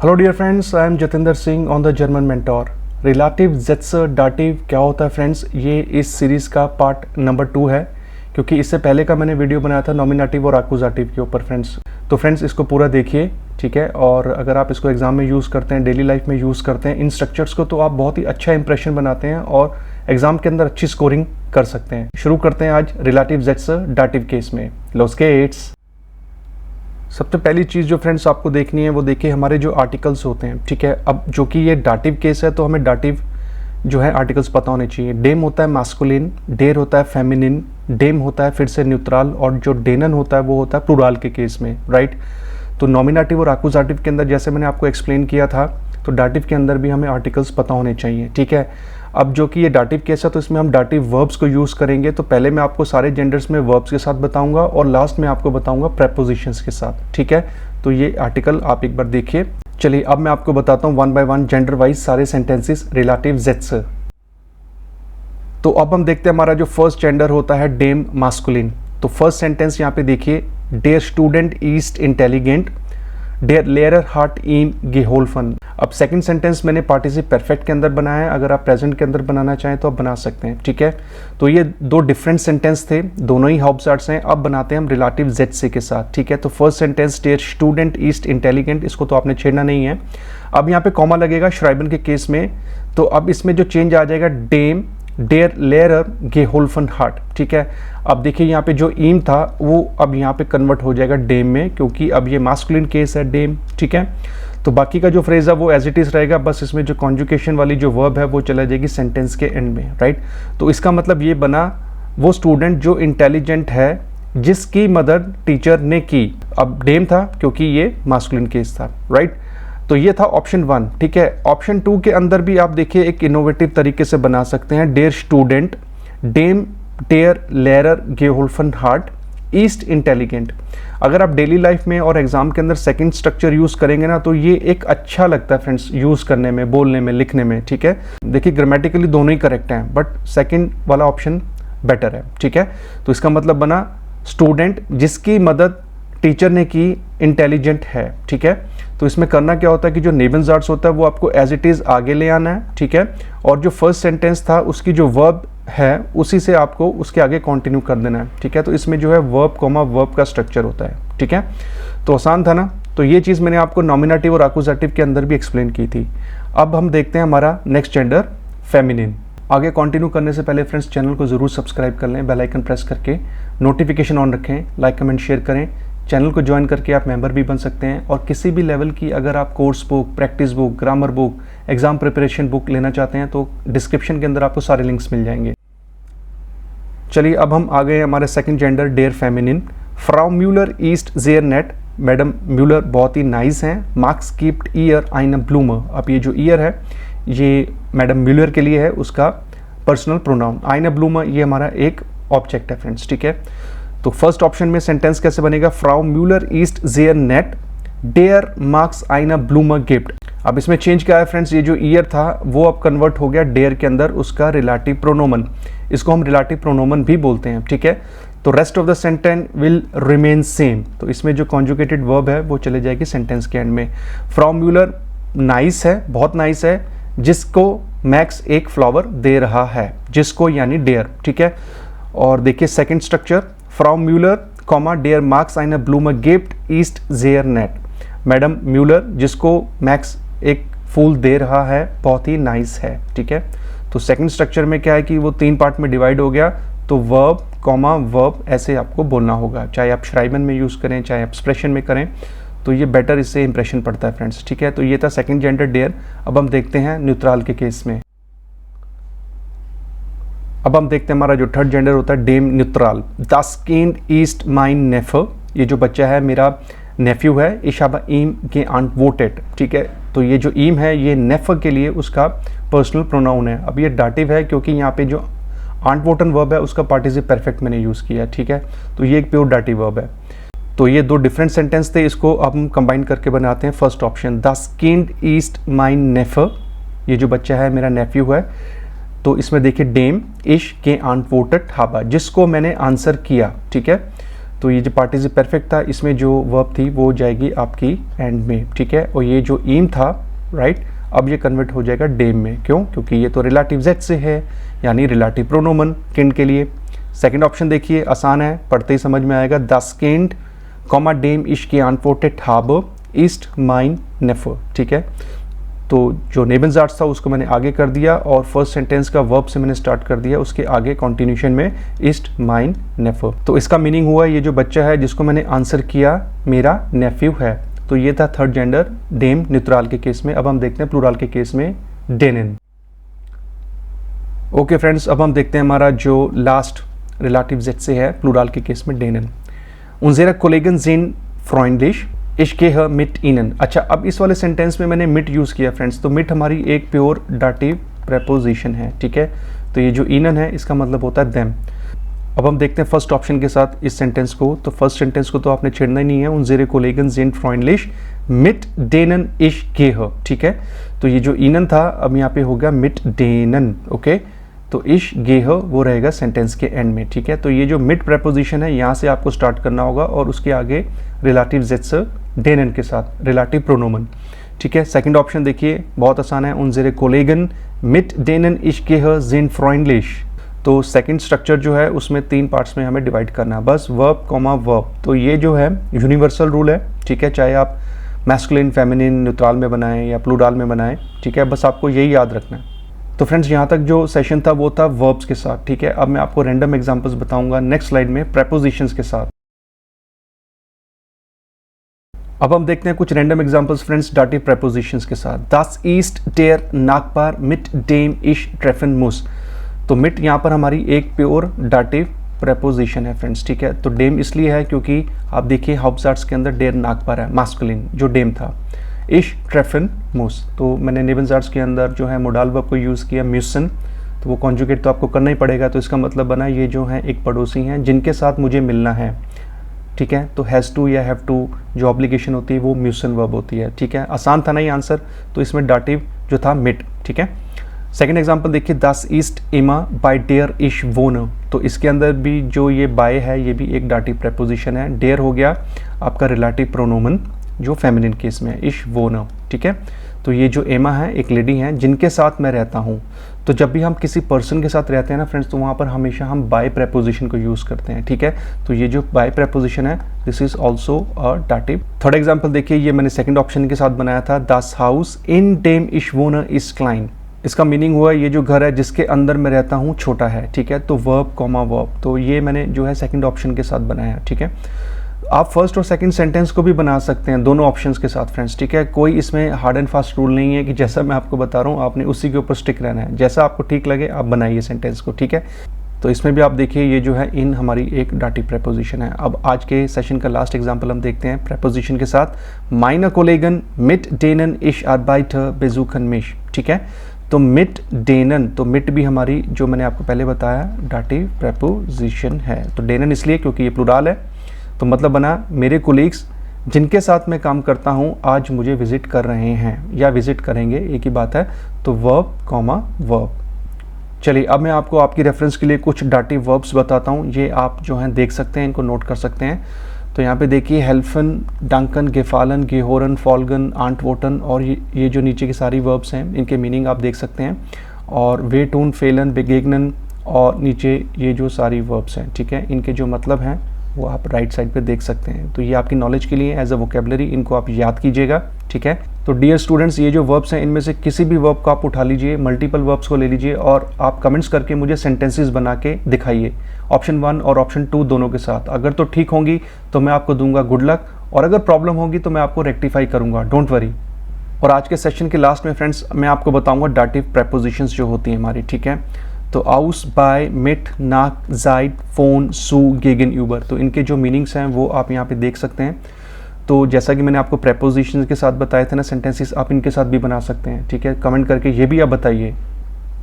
Hello dear friends, I am Jatinder Singh on the German mentor. रिलेटिव ज़ेट्स डाटिव क्या होता है फ्रेंड्स, ये इस सीरीज़ का पार्ट नंबर 2 है, क्योंकि इससे पहले का मैंने वीडियो बनाया था नॉमिनेटिव और आकुजाटिव के ऊपर फ्रेंड्स। तो फ्रेंड्स इसको पूरा देखिए, ठीक है। और अगर आप इसको एग्जाम में यूज़ करते हैं, डेली लाइफ में यूज़ करते हैं इन स्ट्रक्चर्स को, तो आप बहुत ही अच्छा इंप्रेशन बनाते हैं और एग्जाम के अंदर अच्छी स्कोरिंग कर सकते हैं। शुरू करते हैं आज रिलेटिव ज़ेट्स डाटिव केस में। Let's get. सबसे पहली चीज़ जो फ्रेंड्स आपको देखनी है वो देखिए हमारे जो आर्टिकल्स होते हैं, ठीक है। अब जो कि ये डाटिव केस है तो हमें डाटिव जो है आर्टिकल्स पता होने चाहिए। डेम होता है मास्कुलिन, डेर होता है फेमिनिन, डेम होता है फिर से न्यूट्रल, और जो डेनन होता है वो होता है प्लूरल के केस में, राइट। तो नॉमिनेटिव और आकुजाटिव के अंदर जैसे मैंने आपको एक्सप्लेन किया था, तो डाटिव के अंदर भी हमें आर्टिकल्स पता होने चाहिए, ठीक है। अब जो कि ये डाटिव केस है तो इसमें हम डाटिव वर्ब्स को यूज़ करेंगे। तो पहले मैं आपको सारे जेंडर्स में वर्ब्स के साथ बताऊंगा और लास्ट में आपको बताऊंगा प्रेपोजिशंस के साथ, ठीक है। तो ये आर्टिकल आप एक बार देखिए। चलिए अब मैं आपको बताता हूँ one by one gender wise सारे सेंटेंसेस रिलेटिव ज़ेट्स। तो अब हम देखते हैं हमारा जो फर्स्ट जेंडर होता है डेम मास्कुलिन। तो फर्स्ट सेंटेंस यहाँ पे देखिए, डेयर स्टूडेंट ईस्ट इंटेलिजेंट, डेयर लेयर हार्ट इन गेहोल्फन। अब सेकंड सेंटेंस मैंने पार्टिसिप परफेक्ट के अंदर बनाया है, अगर आप प्रेजेंट के अंदर बनाना चाहें तो आप बना सकते हैं, ठीक है। तो ये दो डिफरेंट सेंटेंस थे, दोनों ही हाउब्सार्ड्स हैं। अब बनाते हैं हम रिलेटिव ज़ेट्स के साथ, ठीक है। तो फर्स्ट सेंटेंस डेयर स्टूडेंट ईस्ट इंटेलिजेंट, इसको तो आपने छेड़ना नहीं है। अब यहाँ पे कॉमा लगेगा श्राइबन के केस में, तो अब इसमें जो चेंज आ जाएगा डेम डेयर लेयर गेहोल्फन हार्ट, ठीक है। अब देखिए यहाँ पे जो ईम था वो अब यहाँ पे कन्वर्ट हो जाएगा डेम में, क्योंकि अब ये मास्कुलिन केस है डेम, ठीक है। तो बाकी का जो फ्रेज है वो एज इट इज रहेगा, बस इसमें जो कॉन्जुगेशन वाली जो वर्ब है वो चला जाएगी सेंटेंस के एंड में, राइट। तो इसका मतलब ये बना, वो स्टूडेंट जो इंटेलिजेंट है जिसकी मदद टीचर ने की। अब डेम था क्योंकि ये मास्कुलिन केस था, राइट। तो ये था ऑप्शन 1, ठीक है। ऑप्शन 2 के अंदर भी आप देखिए एक इनोवेटिव तरीके से बना सकते हैं। डेयर स्टूडेंट डेम डेयर लेयर गेहोल्फन हार्ट ईस्ट इंटेलिजेंट। अगर आप डेली लाइफ में और एग्जाम के अंदर सेकंड स्ट्रक्चर यूज करेंगे ना, तो ये एक अच्छा लगता है फ्रेंड्स यूज करने में, बोलने में, लिखने में, ठीक है। देखिए ग्रामेटिकली दोनों ही करेक्ट हैं, बट सेकंड वाला ऑप्शन बेटर है, ठीक है। तो इसका मतलब बना स्टूडेंट जिसकी मदद टीचर ने की इंटेलिजेंट है, ठीक है। तो इसमें करना क्या होता है कि जो नेबनजार्ड्स होता है वो आपको एज इट इज आगे ले आना है, ठीक है। और जो फर्स्ट सेंटेंस था उसकी जो वर्ब है उसी से आपको उसके आगे कंटिन्यू कर देना है, ठीक है। तो इसमें जो है वर्ब कॉमा वर्ब का स्ट्रक्चर होता है, ठीक है। तो आसान था ना। तो ये चीज़ मैंने आपको नॉमिनेटिव और आकुजाटिव के अंदर भी एक्सप्लेन की थी। अब हम देखते हैं हमारा नेक्स्ट जेंडर फेमिनिन। आगे कंटिन्यू करने से पहले फ्रेंड्स चैनल को जरूर सब्सक्राइब कर लें, बेल आइकन प्रेस करके नोटिफिकेशन ऑन रखें, लाइक कमेंट शेयर करें। चैनल को ज्वाइन करके आप मेंबर भी बन सकते हैं, और किसी भी लेवल की अगर आप course book, practice book, grammar book, exam preparation book लेना चाहते हैं तो डिस्क्रिप्शन के अंदर आपको सारे लिंक्स मिल जाएंगे। चलिए अब हम आ गए हमारे सेकंड जेंडर डेयर फेमिनिन। फ्राउ म्यूलर ईस्ट जेयर नेट, मैडम म्यूलर बहुत ही नाइस हैं। मार्क्स कीप्ड ईयर आइन ब्लूमर। अब ये जो ईयर है ये मैडम म्यूलर के लिए है, उसका पर्सनल प्रोनाउन। आइन ब्लूमर ये हमारा एक ऑब्जेक्ट है फ्रेंड्स, ठीक है। तो फर्स्ट ऑप्शन में सेंटेंस कैसे बनेगा, फ्राउ म्यूलर ईस्ट जेयर नेट डेयर मार्क्स आइन ब्लूमर गिफ्ट। अब इसमें चेंज क्या है फ्रेंड्स, ये जो ईयर था वो अब कन्वर्ट हो गया डेयर के अंदर उसका रिलेटिव प्रोनोमन। इसको हम रिलेटिव प्रोनोमन भी बोलते हैं, ठीक है। तो rest of the sentence will remain same. तो इसमें जो कॉन्जुगेटेड वर्ब है वो चले जाएगी सेंटेंस के एंड में। फ्राउ म्यूलर नाइस है, बहुत नाइस है, जिसको मैक्स एक फ्लावर दे रहा है, जिसको यानी डेयर, ठीक है। और देखिए सेकेंड स्ट्रक्चर, फ्राउ म्यूलर कॉमा डेयर मार्क्स आइन ब्लूमर गिफ्ट ईस्ट जेयर नेट। मैडम म्यूलर जिसको मैक्स एक फूल दे रहा है, बहुत ही नाइस है, ठीक है। तो सेकंड स्ट्रक्चर में क्या है कि वो 3 पार्ट में डिवाइड हो गया। तो वर्ब कॉमा वर्ब ऐसे आपको बोलना होगा, चाहे आप श्राइबन में यूज़ करें चाहे आप एक्सप्रेशन में करें, तो ये बेटर इससे इंप्रेशन पड़ता है फ्रेंड्स, ठीक है। तो ये था सेकंड जेंडर डेयर। अब हम देखते हैं न्यूट्रल के केस में। अब हम देखते हैं हमारा जो थर्ड जेंडर होता है डेम न्यूट्रल। द स्किन्ड ईस्ट माइन नेफर, ये जो बच्चा है मेरा नेफ्यू है। इशाबा ईम के आंट वोटेड, ठीक है। तो ये जो ईम है ये नेफर के लिए उसका पर्सनल प्रोनाउन है। अब ये डाटिव है क्योंकि यहाँ पे जो आंट वोटन वर्ब है उसका पार्टिसिप परफेक्ट मैंने यूज़ किया, ठीक है। तो ये एक प्योर डाटिव वर्ब है। तो ये दो डिफरेंट सेंटेंस थे, इसको अब हम कंबाइन करके बनाते हैं। फर्स्ट ऑप्शन, द स्किन्ड ईस्ट माइन नेफर, ये जो बच्चा है मेरा नेफ्यू है। तो इसमें देखिए डेम इश के आंट वोटेड हाबा, जिसको मैंने आंसर किया, ठीक है। तो ये जो पार्टिसिप परफेक्ट था, इसमें जो वर्ब थी वो जाएगी आपकी एंड में, ठीक है। और ये जो एम था, राइट, अब ये कन्वर्ट हो जाएगा डेम में। क्यों? क्योंकि ये तो रिलेटिव जेड से है, यानी रिलेटिव प्रोनोमन किंड के लिए। सेकंड ऑप्शन देखिए, आसान है, पढ़ते ही समझ में आएगा। दस किंड कॉमा डेम इश geantwortet habe ist mein Neffe, ठीक है। तो जो नेबनजार्ट्स था उसको मैंने आगे कर दिया और फर्स्ट सेंटेंस का वर्ब से मैंने स्टार्ट कर दिया, उसके आगे कॉन्टिन्यूशन में इस्ट माइन नेफो। तो इसका मीनिंग हुआ ये जो बच्चा है जिसको मैंने आंसर किया मेरा नेफ्यू है। तो ये था थर्ड जेंडर डेम न्यूट्रल के केस में। अब हम देखते हैं प्लूरल के केस में डेनन। ओके फ्रेंड्स, अब हम देखते हैं हमारा जो लास्ट रिलेटिव जेड से है प्लूरल के केस में Denon. Unsere Kollegen sind freundlich, ich gehe mit ihnen। अच्छा, अब इस वाले सेंटेंस में मैंने मिट यूज़ किया फ्रेंड्स। तो मिट हमारी एक प्योर डाटिव प्रेपोजिशन है, ठीक है। तो ये जो इनन है इसका मतलब होता है देम। अब हम देखते हैं फर्स्ट ऑप्शन के साथ इस सेंटेंस को। तो फर्स्ट सेंटेंस को तो आपने छेड़ना ही नहीं है। Unsere Kollegen sind freundlich mit denen ich gehe, ठीक है। तो ये जो इनन था अब यहाँ पे होगा मिट डेनन, ओके। तो इश गेह वो रहेगा सेंटेंस के एंड में, ठीक है। तो ये जो मिड प्रेपोजिशन है यहाँ से आपको स्टार्ट करना होगा और उसके आगे रिलेटिव जेट्स डेनन के साथ रिलेटिव प्रोनोमन, ठीक है। सेकंड ऑप्शन देखिए, बहुत आसान है। उनजेरे कोलेगन मिट डेनन इश गेह जिन फ्रॉइंडलिश। तो सेकंड स्ट्रक्चर जो है उसमें तीन पार्ट्स में हमें डिवाइड करना है, बस वर्ब कॉमा वर्ब। तो ये जो है यूनिवर्सल रूल है, ठीक है, चाहे आप मैस्कुलिन फेमिनिन न्यूट्रल में बनाएं या प्लूरल में बनाएं, ठीक है, बस आपको यही याद रखना है। तो फ्रेंड्स यहाँ तक जो सेशन था वो था वर्ब्स के साथ, ठीक है। अब मैं आपको रैंडम एग्जांपल्स बताऊंगा नेक्स्ट स्लाइड में प्रेपोजिशंस के साथ। अब हम देखते हैं कुछ random examples friends dative prepositions के साथ। Das ist der Nachbar mit dem ich treffen muss। तो मिट यहाँ पर हमारी एक प्योर डाटिव प्रेपोजिशन है फ्रेंड्स, ठीक है। तो डेम इसलिए है क्योंकि आप देखिए हाउसजार्ट्स के अंदर डेर नागपार है, मास्कुलिन जो डेम था। इश ट्रेफन मूस, तो मैंने नेबनजार्ट्स के अंदर जो है मोडाल वर्ब को यूज़ किया म्यूसन, तो वो कॉन्जुगेट तो आपको करना ही पड़ेगा। तो इसका मतलब बना ये जो है एक पड़ोसी हैं जिनके साथ मुझे मिलना है, ठीक है। तो हैज़ टू या हैव टू जो ऑब्लिगेशन होती है वो म्यूसन वर्ब होती है, ठीक है। आसान था ना ये आंसर, तो इसमें डाटिव जो था मिट, ठीक है। सेकेंड एग्जाम्पल देखिए, दस ईस्ट इमा बाय डेयर इश वोन। तो इसके अंदर भी जो ये बाय है ये भी एक डाटिव प्रेपोजिशन है। डेयर हो गया आपका रिलेटिव प्रोनोमन जो फेमिनिन केस में है, इश वोन, ठीक है। तो ये जो एमा है एक लेडी हैं जिनके साथ मैं रहता हूँ। तो जब भी हम किसी पर्सन के साथ रहते हैं ना फ्रेंड्स, तो वहाँ पर हमेशा हम बाय प्रेपोजिशन को यूज़ करते हैं, ठीक है। तो ये जो बाय प्रेपोजिशन है this is also a dative. Third example देखिए, ये मैंने सेकंड ऑप्शन के साथ बनाया था। दस हाउस इन डेम इश वोन इज क्लाइन। इसका मीनिंग हुआ ये जो घर है जिसके अंदर मैं रहता हूँ छोटा है, ठीक है। तो वर्ब कॉमा वर्ब, तो ये मैंने जो है सेकंड ऑप्शन के साथ बनाया, ठीक है। आप फर्स्ट और सेकंड सेंटेंस को भी बना सकते हैं दोनों ऑप्शंस के साथ फ्रेंड्स, ठीक है। कोई इसमें हार्ड एंड फास्ट रूल नहीं है कि जैसा मैं आपको बता रहा हूँ आपने उसी के ऊपर स्टिक रहना है, जैसा आपको ठीक लगे आप बनाइए सेंटेंस को, ठीक है। तो इसमें भी आप देखिए ये जो है इन हमारी एक डाटिव प्रेपोजिशन है। अब आज के सेशन का लास्ट एग्जांपल हम देखते हैं प्रेपोजिशन के साथ। माइनर कोलेगन मिट डेनन इश आर्बाइटर बेजुखन मिश, ठीक है। तो मिट डेनन, तो मिट भी हमारी जो मैंने आपको पहले बताया डाटिव प्रेपोजिशन है। तो डेनन इसलिए क्योंकि ये प्लूरल है, तो मतलब बना मेरे कोलीग्स जिनके साथ मैं काम करता हूँ आज मुझे विजिट कर रहे हैं या विजिट करेंगे, एक ही बात है। तो वर्ब कॉमा वर्ब। चलिए अब मैं आपको आपकी रेफरेंस के लिए कुछ डाटिव वर्ब्स बताता हूँ, ये आप जो हैं देख सकते हैं, इनको नोट कर सकते हैं। तो यहाँ पे देखिए हेल्फन, डंकन, गेफालन, गेहोरन, फॉल्गन, आंटवोटन और ये जो नीचे की सारी वर्ब्स हैं इनके मीनिंग आप देख सकते हैं। और वेटून, फेलन, बेगेगनन और नीचे ये जो सारी वर्ब्स हैं, ठीक है, इनके जो मतलब हैं वो आप राइट साइड पे देख सकते हैं। तो ये आपकी नॉलेज के लिए एज अ वोकेबलरी इनको आप याद कीजिएगा, ठीक है। तो डियर स्टूडेंट्स, ये जो वर्ब्स हैं इनमें से किसी भी वर्ब को आप उठा लीजिए, मल्टीपल वर्ब्स को ले लीजिए और आप कमेंट्स करके मुझे सेंटेंसेस बना के दिखाइए, ऑप्शन 1 और ऑप्शन 2 दोनों के साथ। अगर तो ठीक होंगी तो मैं आपको दूंगा गुड लक, और अगर प्रॉब्लम होगी तो मैं आपको रेक्टिफाई करूंगा, डोंट वरी। और आज के सेशन के लास्ट में फ्रेंड्स मैं आपको बताऊंगा डाटिव प्रेपोजिशंस जो होती हैं हमारी, ठीक है। तो आउस, बाय, मिट, नाक, जाइड, फोन, सू, गेगन, यूबर, तो इनके जो मीनिंग्स हैं वो आप यहाँ पे देख सकते हैं। तो जैसा कि मैंने आपको प्रेपोजिशंस के साथ बताए थे ना सेंटेंसेस, आप इनके साथ भी बना सकते हैं, ठीक है। कमेंट करके ये भी आप बताइए।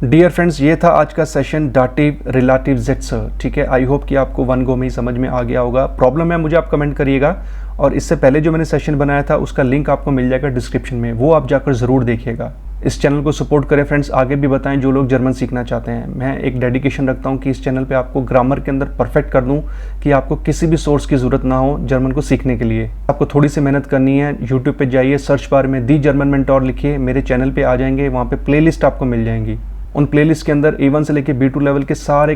डियर फ्रेंड्स, ये था आज का सेशन डाटिव रिलेटिव जेट्स, ठीक है। आई होप कि आपको वन गो में ही समझ में आ गया होगा। प्रॉब्लम है मुझे आप कमेंट करिएगा, और इससे पहले जो मैंने सेशन बनाया था उसका लिंक आपको मिल जाएगा डिस्क्रिप्शन में, वो आप जाकर ज़रूर देखिएगा। इस चैनल को सपोर्ट करें फ्रेंड्स, आगे भी बताएं जो लोग जर्मन सीखना चाहते हैं। मैं एक डेडिकेशन रखता हूं कि इस चैनल पे आपको ग्रामर के अंदर परफेक्ट कर दूं कि आपको किसी भी सोर्स की ज़रूरत ना हो जर्मन को सीखने के लिए। आपको थोड़ी सी मेहनत करनी है, यूट्यूब पे जाइए, सर्च बार में दी जर्मन मेंटोर लिखिए, मेरे चैनल पर आ जाएंगे, वहाँ पर प्ले आपको मिल जाएंगी। उन प्लेलिस्ट के अंदर A1 से लेकर B2 लेवल के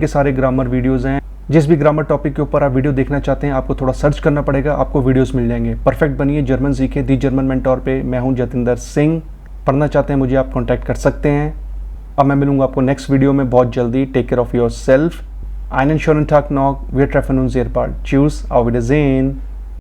सारे ग्रामर वीडियोज़ हैं। जिस भी ग्रामर टॉपिक के ऊपर आप वीडियो देखना चाहते हैं आपको थोड़ा सर्च करना पड़ेगा, आपको वीडियोस मिल जाएंगे। परफेक्ट बनिए, जर्मन सीखें दी जर्मन मेंटोर पे। मैं हूं जतिंदर सिंह। पढ़ना चाहते हैं मुझे आप कांटेक्ट कर सकते हैं। अब मैं मिलूंगा आपको नेक्स्ट वीडियो में बहुत जल्दी। Take care of yourself. Einen schönen Tag noch. Wir treffen uns sehr bald. Tschüss, auf Wiedersehen.